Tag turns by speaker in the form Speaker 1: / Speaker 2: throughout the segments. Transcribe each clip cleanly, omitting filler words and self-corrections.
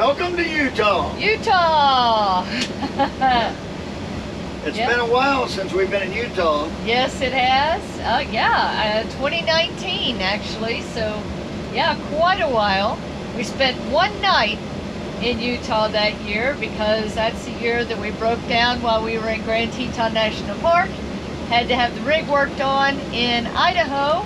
Speaker 1: Welcome to Utah.
Speaker 2: Utah!
Speaker 1: It's been a while since we've been in Utah.
Speaker 2: Yes, it has. 2019 actually, so yeah, quite a while. We spent one night in Utah that year because that's the year that we broke down while we were in Grand Teton National Park. Had to have the rig worked on in Idaho.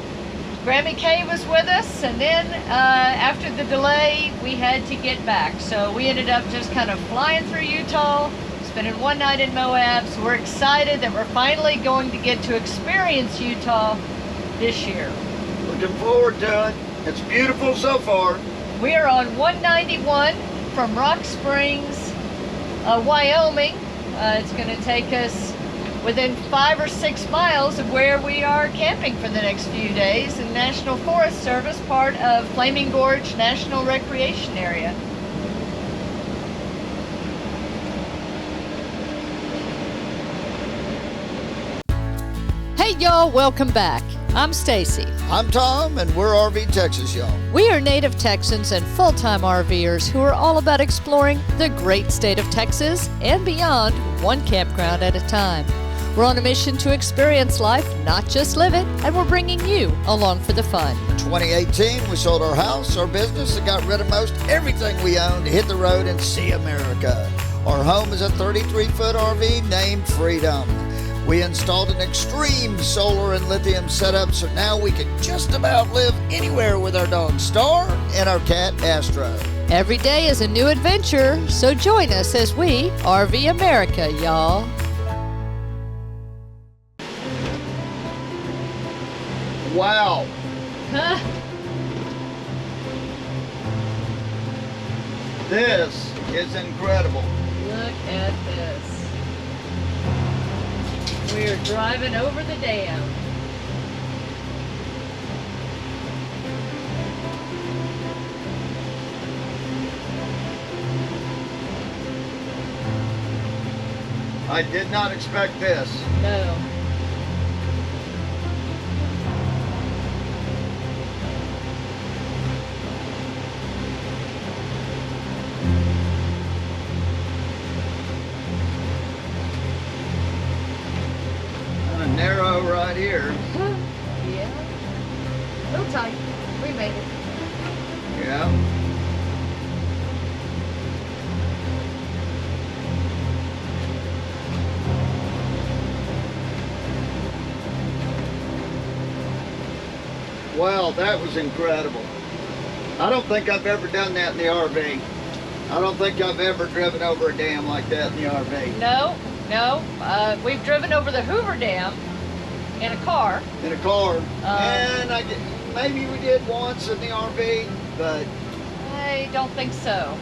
Speaker 2: Grammy Kay was with us, and then after the delay, we had to get back. So we ended up just kind of flying through Utah, spending one night in Moab. So we're excited that we're finally going to get to experience Utah this year.
Speaker 1: Looking forward to it. It's beautiful so far.
Speaker 2: We are on 191 from Rock Springs, Wyoming. It's going to take us within 5 or 6 miles of where we are camping for the next few days in National Forest Service, part of Flaming Gorge National Recreation Area. Hey y'all, welcome back. I'm Stacy.
Speaker 1: I'm Tom, and we're RV Texas, y'all.
Speaker 2: We are native Texans and full-time RVers who are all about exploring the great state of Texas and beyond, one campground at a time. We're on a mission to experience life, not just live it, and we're bringing you along for the fun.
Speaker 1: In 2018, we sold our house, our business, and got rid of most everything we owned to hit the road and see America. Our home is a 33-foot RV named Freedom. We installed an extreme solar and lithium setup, so now we can just about live anywhere with our dog Star and our cat Astro.
Speaker 2: Every day is a new adventure, so join us as we RV America, y'all.
Speaker 1: Wow. This is incredible.
Speaker 2: Look at this. We're driving over the dam.
Speaker 1: I did not expect this.
Speaker 2: No.
Speaker 1: Narrow right here.
Speaker 2: Yeah. A little tight. We made it.
Speaker 1: Yeah. Wow, that was incredible. I don't think I've ever done that in the RV. I don't think I've ever driven over a dam like that in the RV.
Speaker 2: No. We've driven over the Hoover Dam in a car.
Speaker 1: In a car. And maybe we did once in the RV, but
Speaker 2: I don't think so.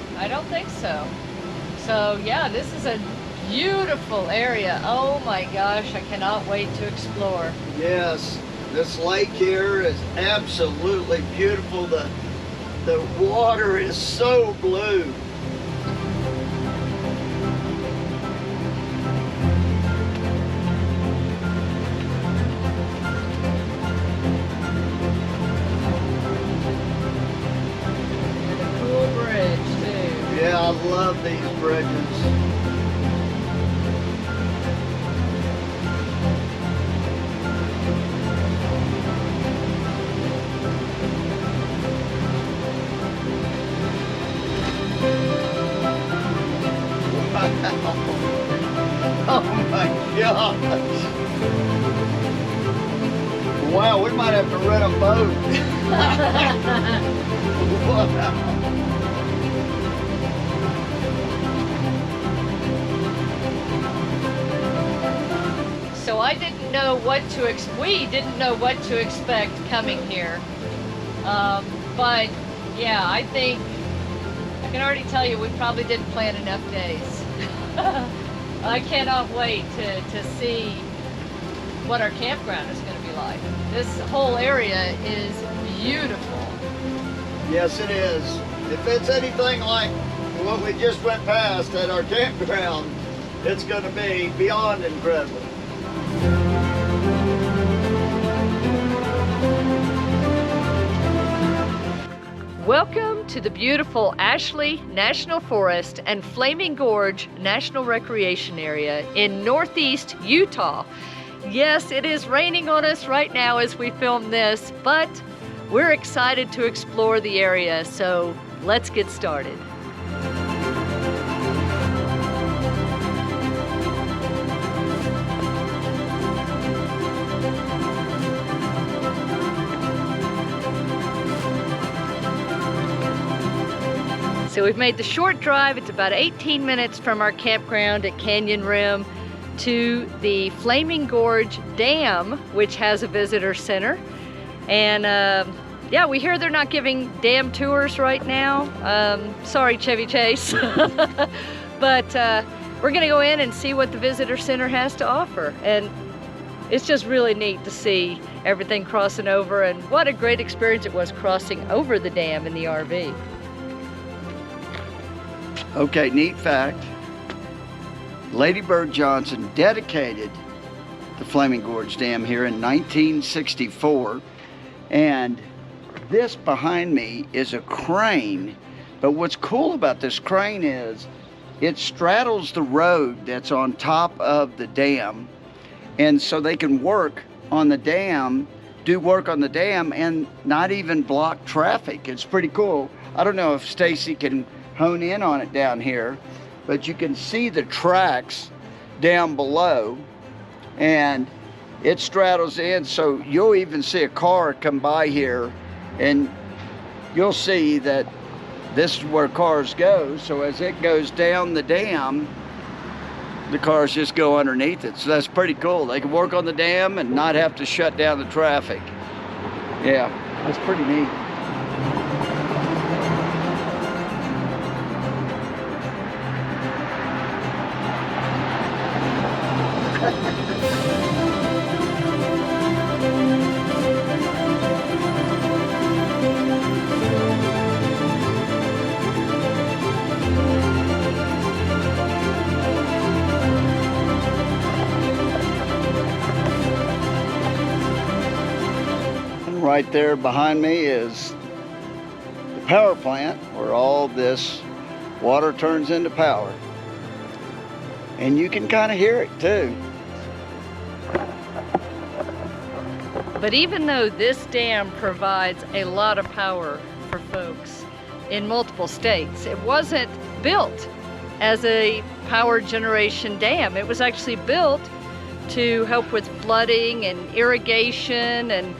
Speaker 2: So yeah, this is a beautiful area. Oh my gosh, I cannot wait to explore.
Speaker 1: yes, this lake here is absolutely beautiful. The water is so blue. Yeah, I love these bridges. Oh my gosh. Wow, we might have to rent a boat. Wow.
Speaker 2: So I didn't know what to we didn't know what to expect coming here. But yeah, I think I can already tell you we probably didn't plan enough days. I cannot wait to see what our campground is going to be like. This whole area is beautiful.
Speaker 1: Yes, it is. If it's anything like what we just went past at our campground, it's going to be beyond incredible.
Speaker 2: Welcome to the beautiful Ashley National Forest and Flaming Gorge National Recreation Area in Northeast Utah. Yes, it is raining on us right now as we film this, but we're excited to explore the area, so let's get started. So we've made the short drive. It's about 18 minutes from our campground at Canyon Rim to the Flaming Gorge Dam, which has a visitor center. And yeah, we hear they're not giving dam tours right now. Sorry, Chevy Chase. But we're gonna go in and see what the visitor center has to offer. And it's just really neat to see everything crossing over, and what a great experience it was crossing over the dam in the RV.
Speaker 1: Okay, neat fact. Lady Bird Johnson dedicated the Flaming Gorge Dam here in 1964. And this behind me is a crane. But what's cool about this crane is it straddles the road that's on top of the dam. And so they can work on the dam, do work on the dam, and not even block traffic. It's pretty cool. I don't know if Stacy can hone in on it down here, but you can see the tracks down below, and it straddles in, so you'll even see a car come by here, and you'll see that this is where cars go. So as it goes down the dam, the cars just go underneath it. So that's pretty cool. They can work on the dam and not have to shut down the traffic. Yeah, that's pretty neat. Right there behind me is the power plant where all this water turns into power. And you can kind of hear it too.
Speaker 2: But even though this dam provides a lot of power for folks in multiple states, it wasn't built as a power generation dam. It was actually built to help with flooding and irrigation, and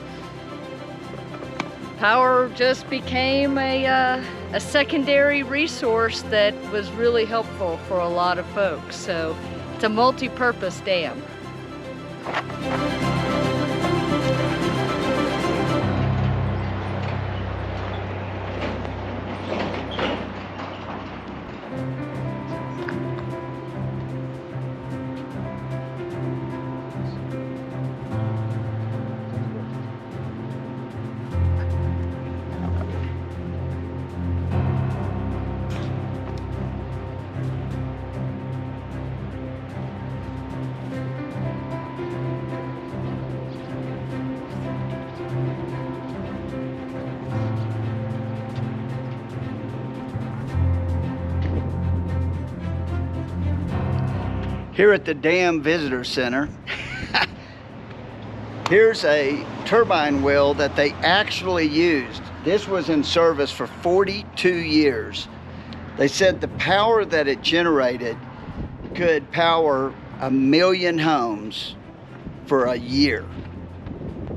Speaker 2: power just became a secondary resource that was really helpful for a lot of folks. So it's a multi-purpose dam.
Speaker 1: Here at the Dam Visitor Center, here's a turbine wheel that they actually used. This was in service for 42 years. They said the power that it generated could power 1 million homes for a year.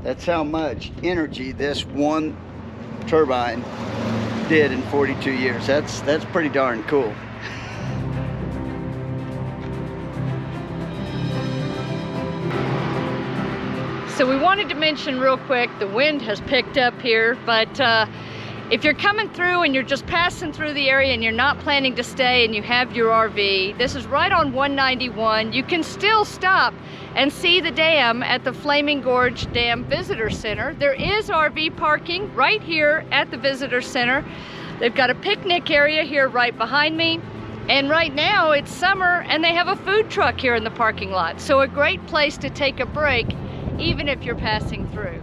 Speaker 1: That's how much energy this one turbine did in 42 years. That's pretty darn cool.
Speaker 2: So we wanted to mention real quick, the wind has picked up here, but if you're coming through and you're just passing through the area and you're not planning to stay and you have your RV, this is right on 191. You can still stop and see the dam at the Flaming Gorge Dam Visitor Center. There is RV parking right here at the Visitor Center. They've got a picnic area here right behind me. And right now it's summer and they have a food truck here in the parking lot. So a great place to take a break, even if you're passing through.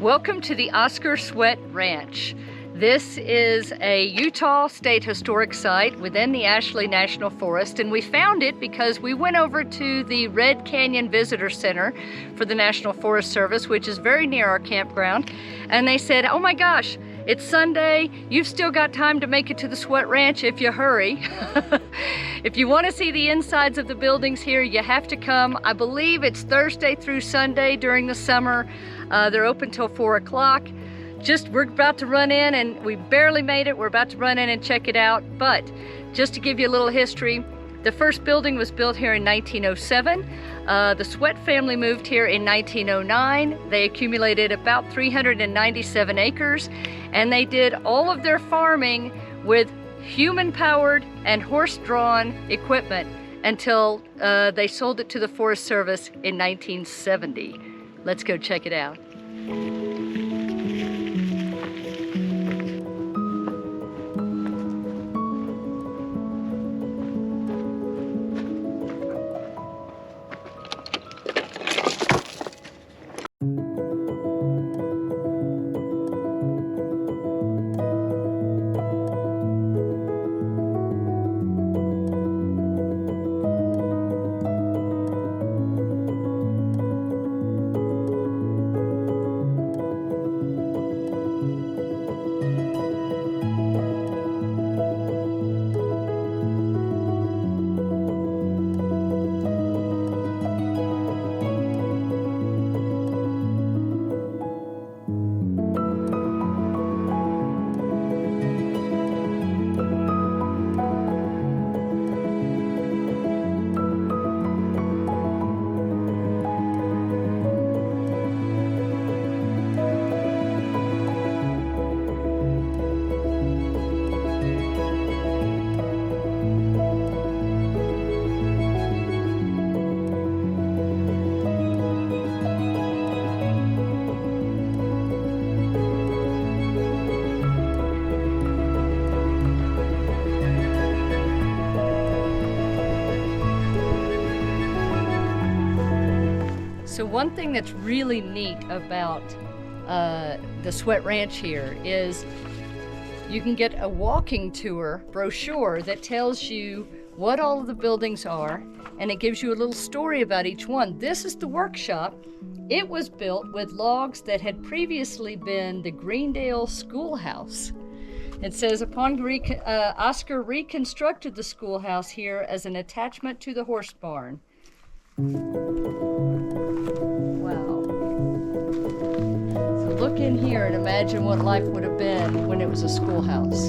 Speaker 2: Welcome to the Oscar Sweat Ranch. This is a Utah State Historic Site within the Ashley National Forest, and we found it because we went over to the Red Canyon Visitor Center for the National Forest Service, which is very near our campground, and they said, oh my gosh, it's Sunday, you've still got time to make it to the Sweat Ranch if you hurry. If you want to see the insides of the buildings here, you have to come. I believe it's Thursday through Sunday during the summer. They're open till 4 o'clock. We're about to run in, and we barely made it. We're about to run in and check it out. But just to give you a little history, the first building was built here in 1907. The Sweat family moved here in 1909. They accumulated about 397 acres, and they did all of their farming with human-powered and horse-drawn equipment until they sold it to the Forest Service in 1970. Let's go check it out. So one thing that's really neat about the Sweat Ranch here is you can get a walking tour brochure that tells you what all of the buildings are, and it gives you a little story about each one. This is the workshop. It was built with logs that had previously been the Greendale Schoolhouse. It says, Oscar reconstructed the schoolhouse here as an attachment to the horse barn. Wow. So look in here and imagine what life would have been when it was a schoolhouse.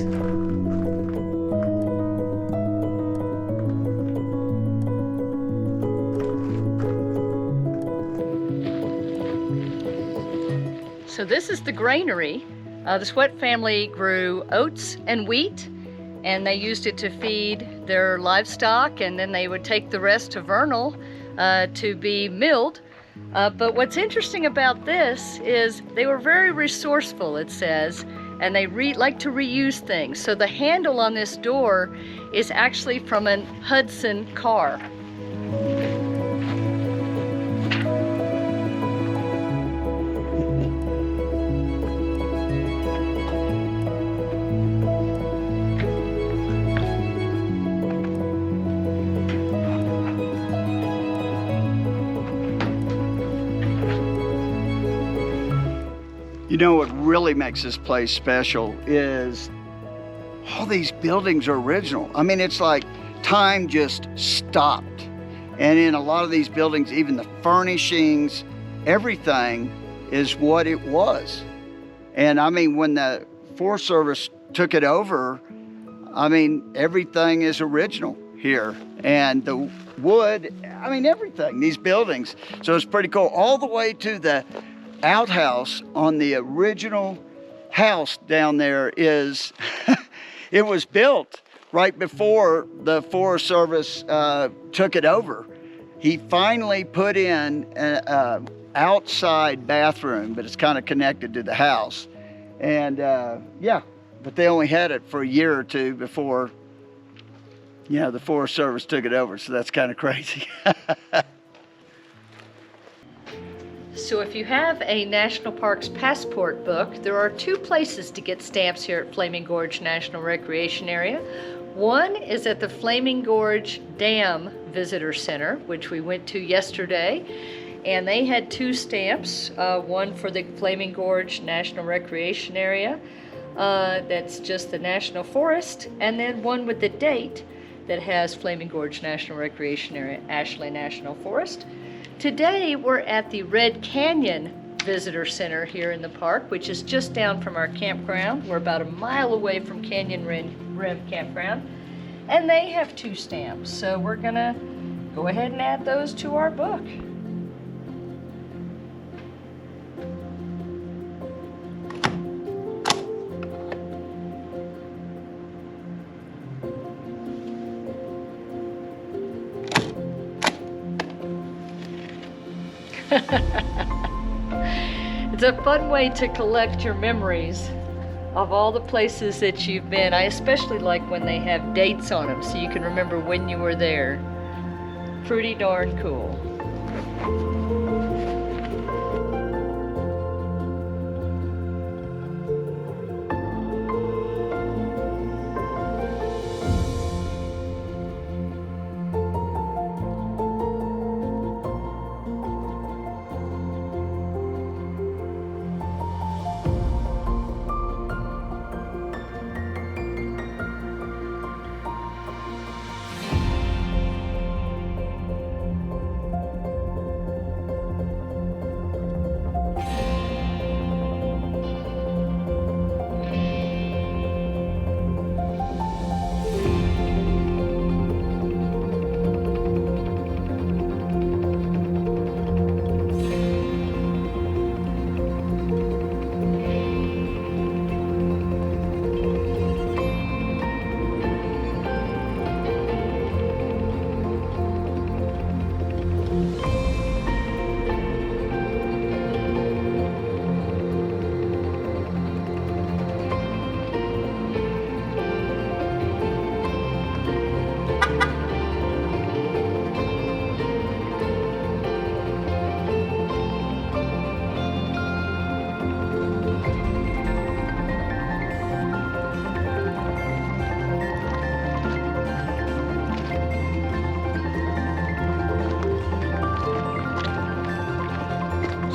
Speaker 2: So this is the granary. The Sweat family grew oats and wheat, and they used it to feed their livestock, and then they would take the rest to Vernal to be milled. But what's interesting about this is they were very resourceful, it says, and they like to reuse things. So the handle on this door is actually from an Hudson car.
Speaker 1: You know what really makes this place special is all these buildings are original. I mean, it's like time just stopped. And in a lot of these buildings, even the furnishings, everything is what it was. And I mean, when the Forest Service took it over, I mean, everything is original here. And the wood, I mean, everything, these buildings. So it's pretty cool. All the way to the outhouse on the original house down there is, it was built right before the Forest Service took it over. He finally put in an outside bathroom, but it's kind of connected to the house. And yeah, but they only had it for a year or two before, you know, the Forest Service took it over. So that's kind of crazy.
Speaker 2: So if you have a National Parks passport book, there are two places to get stamps here at Flaming Gorge National Recreation Area. One is at the Flaming Gorge Dam Visitor Center, which we went to yesterday, and they had two stamps, one for the Flaming Gorge National Recreation Area, that's just the National Forest, and then one with the date that has Flaming Gorge National Recreation Area, Ashley National Forest. Today we're at the Red Canyon Visitor Center here in the park, which is just down from our campground. We're about a mile away from Canyon Rim Campground, and they have two stamps. So we're gonna go ahead and add those to our book. It's a fun way to collect your memories of all the places that you've been. I especially like when they have dates on them so you can remember when you were there. Pretty darn cool.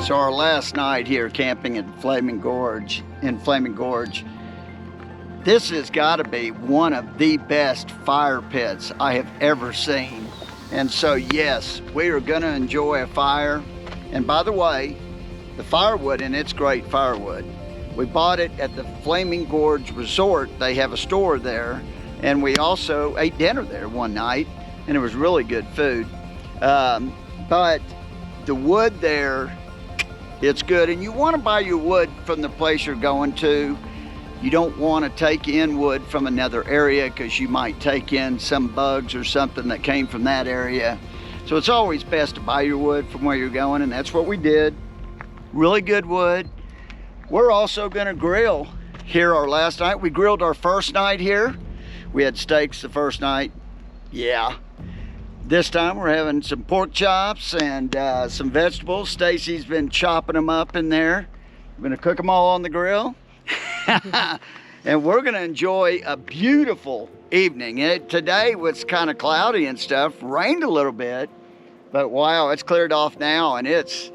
Speaker 1: So our last night here camping in Flaming Gorge, this has got to be one of the best fire pits I have ever seen. And so yes, we are going to enjoy a fire. And by the way, the firewood, and it's great firewood. We bought it at the Flaming Gorge Resort. They have a store there. And we also ate dinner there one night, and it was really good food. But the wood there, it's good. And you want to buy your wood from the place you're going to. You don't want to take in wood from another area because you might take in some bugs or something that came from that area. So it's always best to buy your wood from where you're going, and that's what we did. Really good wood. We're also gonna grill here our last night. We grilled our first night here. We had steaks the first night. Yeah. This time we're having some pork chops and some vegetables. Stacy's been chopping them up in there. We're gonna cook them all on the grill. And we're gonna enjoy a beautiful evening. Today was kind of cloudy and stuff, rained a little bit, but wow, it's cleared off now, and it's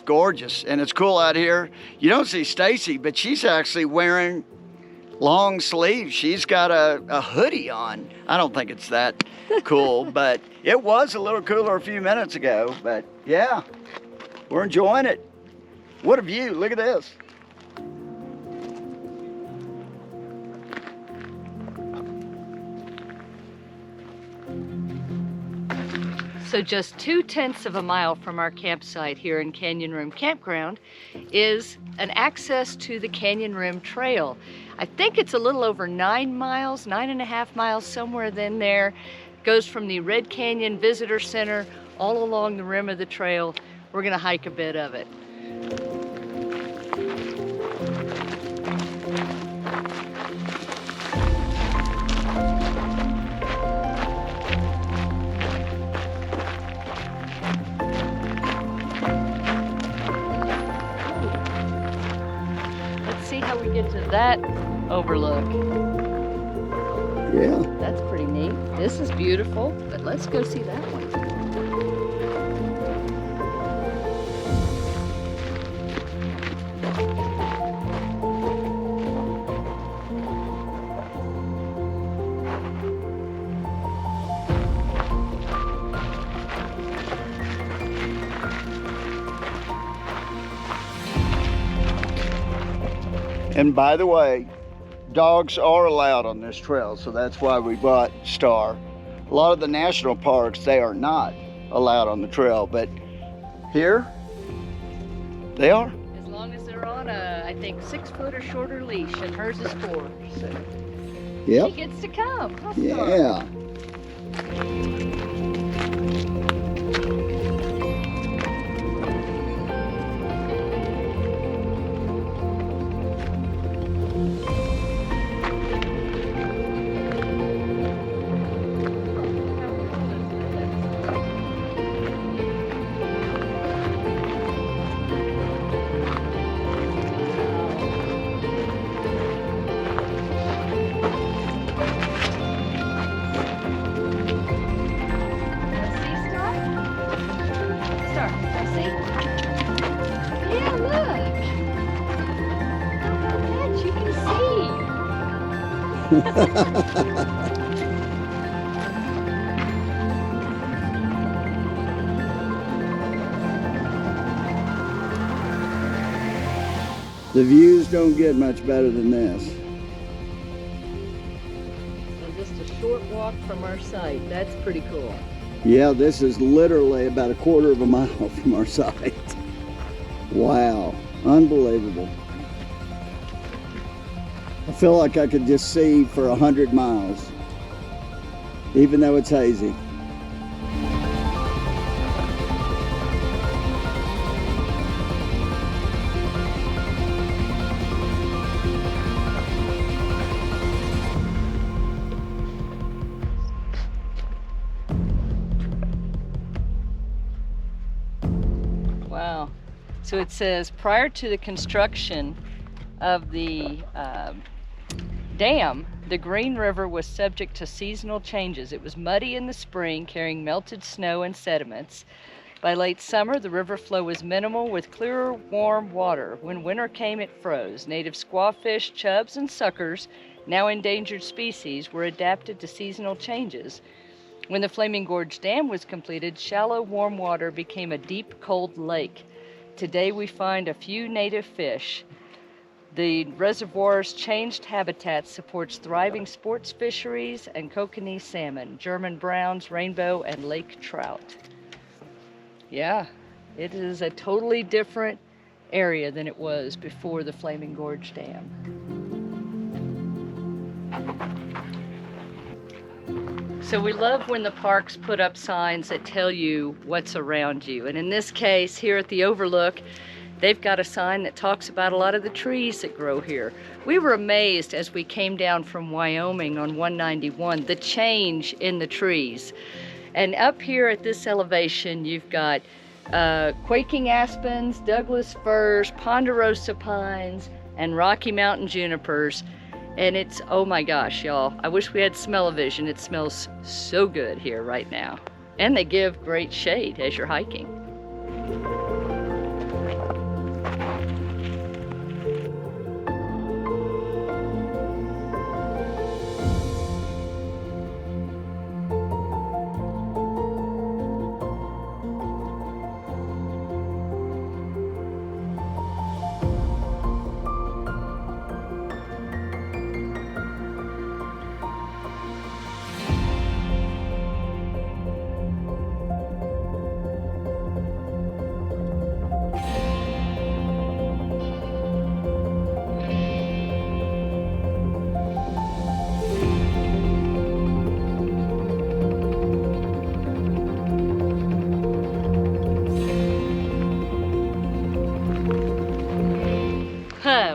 Speaker 1: gorgeous and it's cool out here. You don't see Stacy, but she's actually wearing long sleeves. She's got a hoodie on. I don't think it's that cool, but it was a little cooler a few minutes ago. But yeah, we're enjoying it. What a view, look at this.
Speaker 2: So just 2/10 of a mile from our campsite here in Canyon Rim Campground is an access to the Canyon Rim Trail. I think it's a little over 9 miles, 9.5 miles, somewhere in there. Goes from the Red Canyon Visitor Center all along the rim of the trail. We're gonna hike a bit of it. that overlook.
Speaker 1: Yeah.
Speaker 2: That's pretty neat. This is beautiful, but let's go see that one.
Speaker 1: And by the way, dogs are allowed on this trail, so that's why we brought Star. A lot of the national parks, they are not allowed on the trail, but here, they are.
Speaker 2: As long as they're on a, I think, 6-foot or shorter leash, and hers is 4, so
Speaker 1: Yep.
Speaker 2: she gets to come. Huh, Star?
Speaker 1: Yeah. The views don't get much better than this.
Speaker 2: And just a short walk from our site. That's pretty cool.
Speaker 1: Yeah, this is literally about 1/4 of a mile from our site. Wow, unbelievable. I feel like I could just see for 100 miles, even though it's hazy.
Speaker 2: Wow. So it says, prior to the construction of the dam, the Green River was subject to seasonal changes. It was muddy in the spring, carrying melted snow and sediments. By late summer, the river flow was minimal with clearer, warm water. When winter came, it froze. Native squawfish, chubs, and suckers, now endangered species, were adapted to seasonal changes. When the Flaming Gorge Dam was completed, shallow, warm water became a deep, cold lake. Today we find a few native fish. The reservoir's changed habitat supports thriving sports fisheries and kokanee salmon, German browns, rainbow, and lake trout. Yeah, it is a totally different area than it was before the Flaming Gorge Dam. So we love when the parks put up signs that tell you what's around you. And in this case, here at the Overlook, they've got a sign that talks about a lot of the trees that grow here. We were amazed as we came down from Wyoming on 191, the change in the trees. And up here at this elevation, you've got quaking aspens, Douglas firs, ponderosa pines, and Rocky Mountain junipers. And it's, oh my gosh, y'all, I wish we had smell-o-vision. It smells so good here right now. And they give great shade as you're hiking.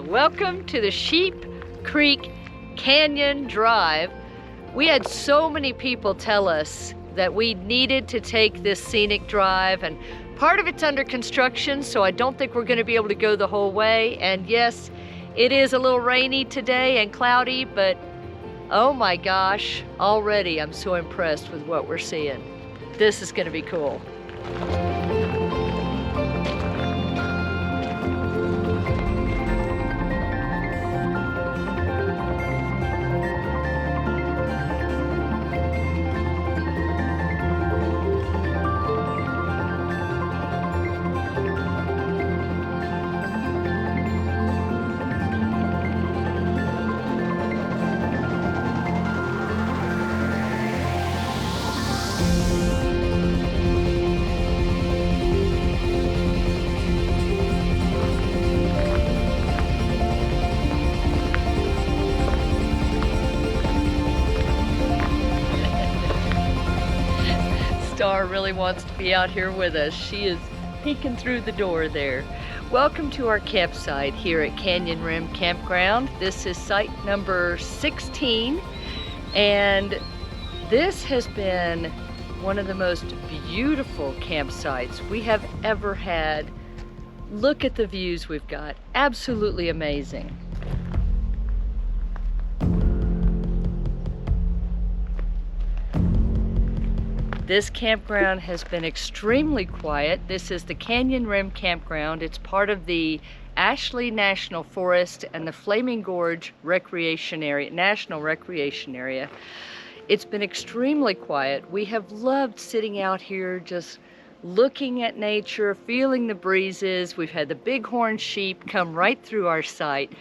Speaker 2: Welcome to the Sheep Creek Canyon Drive. We had so many people tell us that we needed to take this scenic drive, and part of it's under construction, so I don't think we're going to be able to go the whole way. And yes, It is a little rainy today and cloudy, but oh my gosh, already I'm so impressed with what we're seeing. This is gonna be cool. Star really wants to be out here with us. She is peeking through the door there. Welcome to our campsite here at Canyon Rim Campground. This is site number 16, and this has been one of the most beautiful campsites we have ever had. Look at the views we've got. Absolutely amazing. This campground has been extremely quiet. This is the Canyon Rim Campground. It's part of the Ashley National Forest and the Flaming Gorge Recreation Area, National Recreation Area. It's been extremely quiet. We have loved sitting out here just looking at nature, feeling the breezes. We've had the bighorn sheep come right through our site.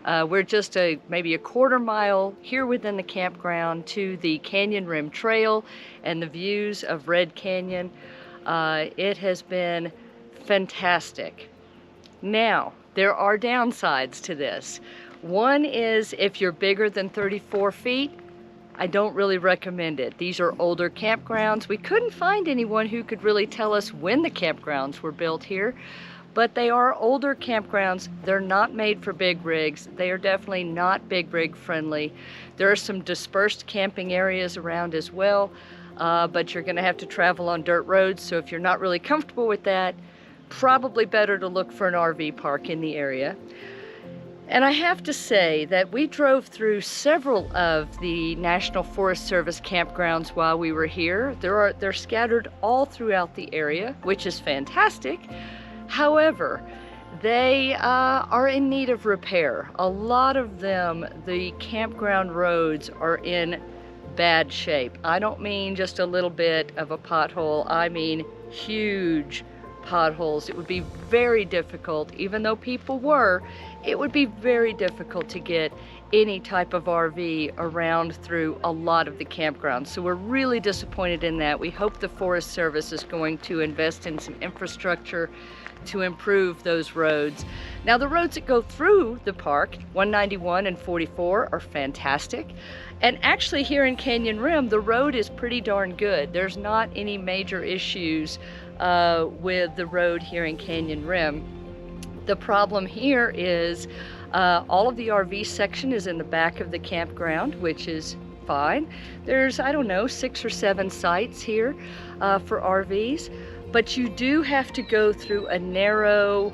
Speaker 2: We're just maybe a quarter mile here within the campground to the Canyon Rim Trail and the views of Red Canyon. It has been fantastic. Now, there are downsides to this. One is if you're bigger than 34 feet, I don't really recommend it. These are older campgrounds. We couldn't find anyone who could really tell us when the campgrounds were built here. But they are older campgrounds. They're not made for big rigs. They are definitely not big rig friendly. There are some dispersed camping areas around as well, but you're gonna have to travel on dirt roads, so if you're not really comfortable with that, probably better to look for an RV park in the area. And I have to say that we drove through several of the National Forest Service campgrounds while we were here. They're scattered all throughout the area, which is fantastic. However, they are in need of repair. A lot of them, the campground roads are in bad shape. I don't mean just a little bit of a pothole, I mean huge potholes. It would be very difficult, even though people were, it would be very difficult to get any type of RV around through a lot of the campgrounds. So we're really disappointed in that. We hope the Forest Service is going to invest in some infrastructure to improve those roads. Now the roads that go through the park, 191 and 44, are fantastic. And actually here in Canyon Rim, the road is pretty darn good. There's not any major issues with the road here in Canyon Rim. The problem here is all of the RV section is in the back of the campground, which is fine. There's, I don't know, 6 or 7 sites here for RVs. But you do have to go through a narrow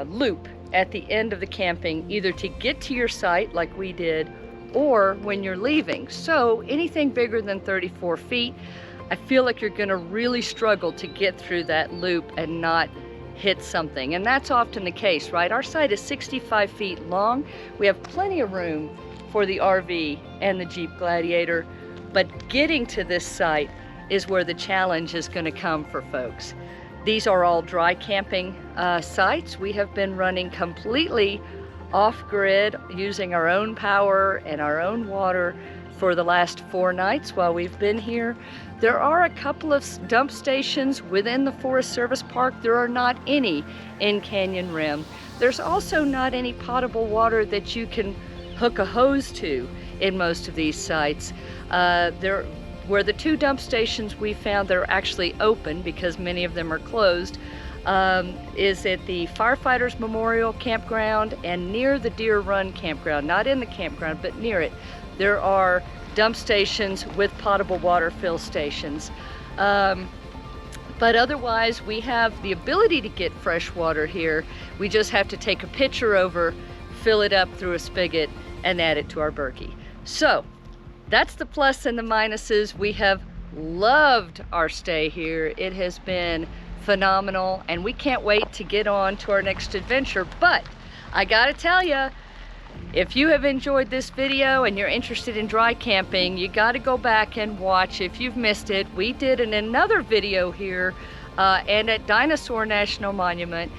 Speaker 2: loop at the end of the camping, either to get to your site like we did, or when you're leaving. So anything bigger than 34 feet, I feel like you're gonna really struggle to get through that loop and not hit something. And that's often the case, right? Our site is 65 feet long. We have plenty of room for the RV and the Jeep Gladiator, but getting to this site is where the challenge is going to come for folks. These are all dry camping sites. We have been running completely off-grid, using our own power and our own water for the last 4 nights while we've been here. There are a couple of dump stations within the Forest Service Park. There are not any in Canyon Rim. There's also not any potable water that you can hook a hose to in most of these sites. Where the 2 dump stations we found that are actually open, because many of them are closed, is at the Firefighters Memorial Campground and near the Deer Run Campground. Not in the campground, but near it. There are dump stations with potable water fill stations. But otherwise, we have the ability to get fresh water here. We just have to take a pitcher over, fill it up through a spigot, and add it to our Berkey. So that's the plus and the minuses. We have loved our stay here. It has been phenomenal, and we can't wait to get on to our next adventure. But I gotta tell you, if you have enjoyed this video and you're interested in dry camping, you got to go back and watch if you've missed it. We did another video here and at Dinosaur National Monument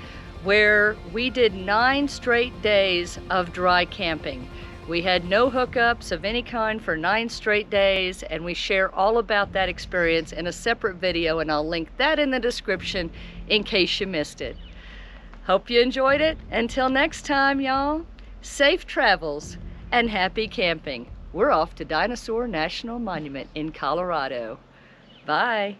Speaker 2: where we did 9 straight days of dry camping. We had no hookups of any kind for 9 straight days, and we share all about that experience in a separate video, and I'll link that in the description in case you missed it. Hope you enjoyed it. Until next time, y'all. Safe travels and happy camping. We're off to Dinosaur National Monument in Colorado. Bye.